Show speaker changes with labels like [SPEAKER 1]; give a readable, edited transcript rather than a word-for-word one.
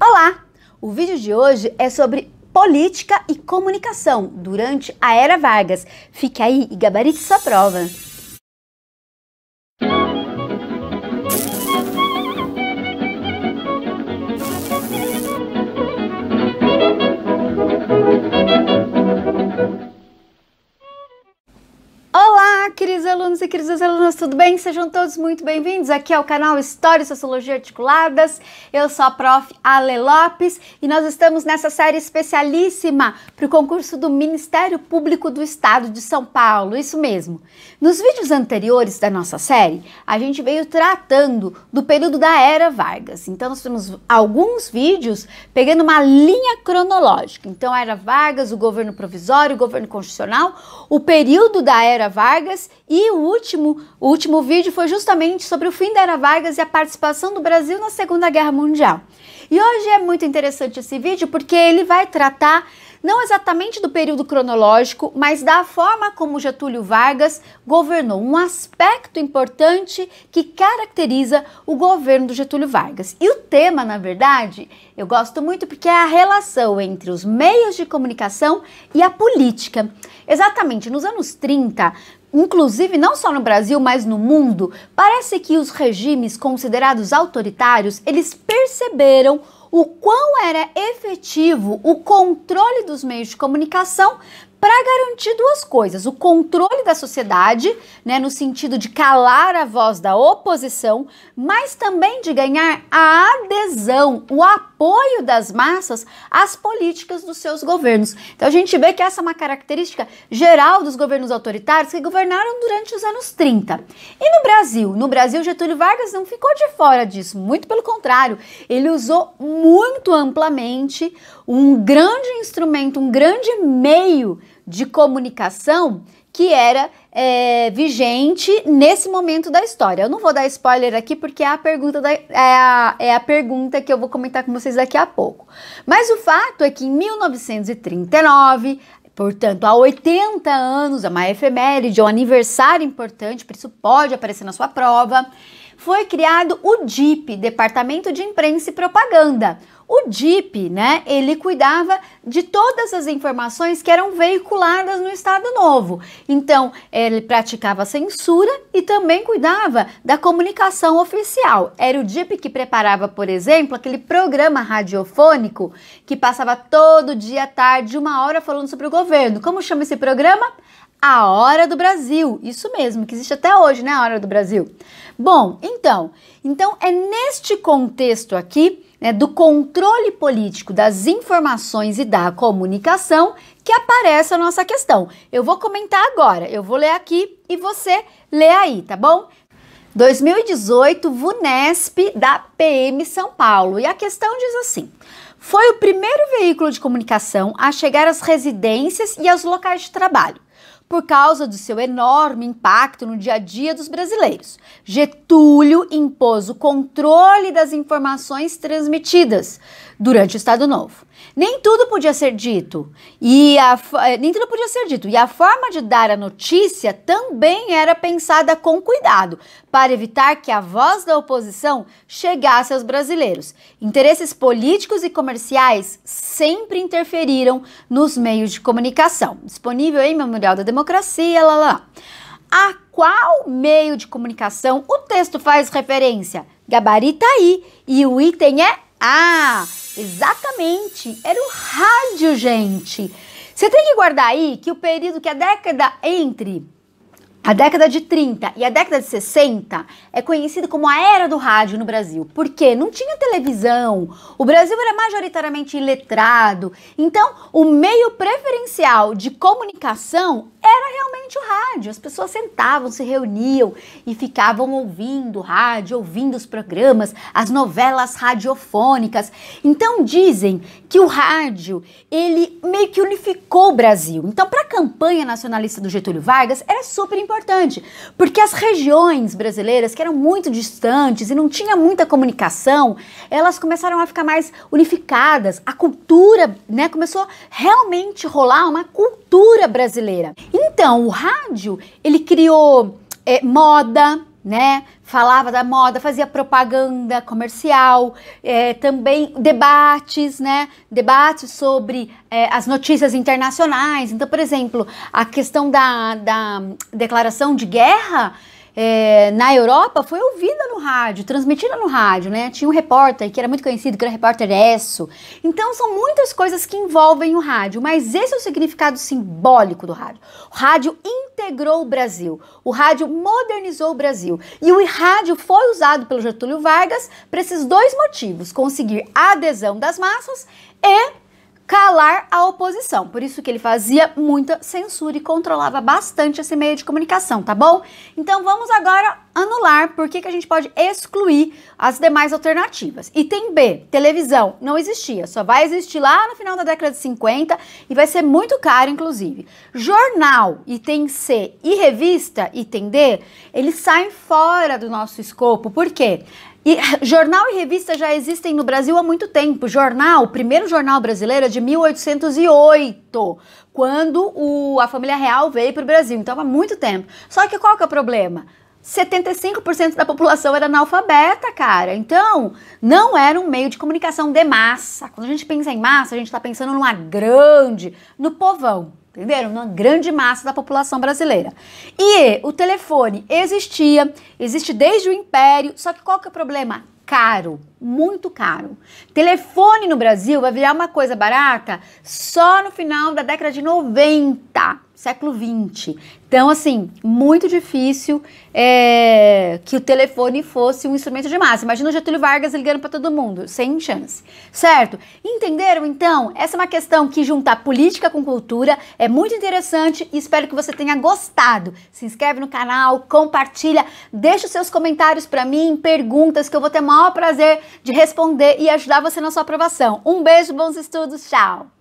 [SPEAKER 1] Olá! O vídeo de hoje é sobre política e comunicação durante a Era Vargas. Fique aí e gabarite sua prova. Olá, queridos alunos e queridas alunas, tudo bem? Sejam todos muito bem-vindos aqui ao canal História e Sociologia Articuladas. Eu sou a Prof. Ale Lopes e nós estamos nessa série especialíssima para o concurso do Ministério Público do Estado de São Paulo, isso mesmo. Nos vídeos anteriores da nossa série, a gente veio tratando do período da Era Vargas. Então, nós temos alguns vídeos pegando uma linha cronológica. Então, a Era Vargas, o governo provisório, o governo constitucional, o período da Era Vargas e o último vídeo foi justamente sobre o fim da Era Vargas e a participação do Brasil na Segunda Guerra Mundial. E hoje é muito interessante esse vídeo porque ele vai tratar não exatamente do período cronológico, mas da forma como Getúlio Vargas governou, um aspecto importante que caracteriza o governo do Getúlio Vargas. E o tema, na verdade, eu gosto muito porque é a relação entre os meios de comunicação e a política. Exatamente, nos anos 30, inclusive não só no Brasil, mas no mundo, parece que os regimes considerados autoritários, eles perceberam o quão era efetivo o controle dos meios de comunicação para garantir duas coisas: o controle da sociedade, né, no sentido de calar a voz da oposição, mas também de ganhar a adesão, o apoio das massas às políticas dos seus governos. Então a gente vê que essa é uma característica geral dos governos autoritários que governaram durante os anos 30. E no Brasil Getúlio Vargas não ficou de fora disso, muito pelo contrário, ele usou muito amplamente um grande instrumento, um grande meio de comunicação que era vigente nesse momento da história. Eu não vou dar spoiler aqui porque é a pergunta que eu vou comentar com vocês daqui a pouco. Mas o fato é que em 1939, portanto, há 80 anos, é uma efeméride, é um aniversário importante, por isso pode aparecer na sua prova, foi criado o DIP, Departamento de Imprensa e Propaganda. O DIP, né, ele cuidava de todas as informações que eram veiculadas no Estado Novo. Então, ele praticava censura e também cuidava da comunicação oficial. Era o DIP que preparava, por exemplo, aquele programa radiofônico que passava todo dia à tarde, 1 hora, falando sobre o governo. Como chama esse programa? A Hora do Brasil. Isso mesmo, que existe até hoje, né, a Hora do Brasil. Bom, então é neste contexto aqui, né, do controle político das informações e da comunicação que aparece a nossa questão. Eu vou comentar agora, eu vou ler aqui e você lê aí, tá bom? 2018, VUNESP da PM São Paulo. E a questão diz assim: foi o primeiro veículo de comunicação a chegar às residências e aos locais de trabalho, por causa do seu enorme impacto no dia a dia dos brasileiros. Getúlio impôs o controle das informações transmitidas durante o Estado Novo. Nem tudo podia ser dito, e a forma de dar a notícia também era pensada com cuidado, para evitar que a voz da oposição chegasse aos brasileiros. Interesses políticos e comerciais sempre interferiram nos meios de comunicação. Disponível em Memorial da Democracia, A qual meio de comunicação o texto faz referência? Gabarita aí, e o item é A. Exatamente, era o rádio, gente. Você tem que guardar aí que o período que a década entre a década de 30 e a década de 60 é conhecido como a Era do Rádio no Brasil. Por quê? Não tinha televisão, o Brasil era majoritariamente iletrado, então o meio preferencial de comunicação era realmente o rádio. As pessoas sentavam, se reuniam e ficavam ouvindo o rádio, ouvindo os programas, as novelas radiofônicas. Então dizem que o rádio, ele meio que unificou o Brasil. Então, para a campanha nacionalista do Getúlio Vargas, era super importante, porque as regiões brasileiras, que eram muito distantes e não tinha muita comunicação, elas começaram a ficar mais unificadas. A cultura, né, começou realmente a rolar uma cultura brasileira. Então, o rádio, ele criou moda, né? Falava da moda, fazia propaganda comercial, também debates, né? Debates sobre as notícias internacionais. Então, por exemplo, a questão da declaração de guerra na Europa foi ouvida no rádio, transmitida no rádio, né? Tinha um repórter que era muito conhecido, que era o repórter Esso. Então são muitas coisas que envolvem o rádio, mas esse é o significado simbólico do rádio. O rádio integrou o Brasil, o rádio modernizou o Brasil. E o rádio foi usado pelo Getúlio Vargas para esses dois motivos: conseguir a adesão das massas e calar a oposição. Por isso que ele fazia muita censura e controlava bastante esse meio de comunicação, tá bom? Então vamos agora anular por que a gente pode excluir as demais alternativas. Item B, televisão, não existia, só vai existir lá no final da década de 50 e vai ser muito caro, inclusive. Jornal, item C, e revista, item D, eles saem fora do nosso escopo. Por quê? E jornal e revista já existem no Brasil há muito tempo. Jornal, o primeiro jornal brasileiro é de 1808, quando a família real veio para o Brasil. Então há muito tempo. Só que qual que é o problema? 75% da população era analfabeta, cara. Então, não era um meio de comunicação de massa. Quando a gente pensa em massa, a gente está pensando no povão. Entenderam? Uma grande massa da população brasileira. E o telefone existe desde o Império, só que qual que é o problema? Caro, muito caro. Telefone no Brasil vai virar uma coisa barata só no final da década de 90, século 20. Então, assim, muito difícil que o telefone fosse um instrumento de massa. Imagina o Getúlio Vargas ligando para todo mundo, sem chance, certo? Entenderam, então? Essa é uma questão que junta política com cultura, é muito interessante e espero que você tenha gostado. Se inscreve no canal, compartilha, deixa os seus comentários para mim, perguntas que eu vou ter o maior prazer de responder e ajudar você na sua aprovação. Um beijo, bons estudos, tchau!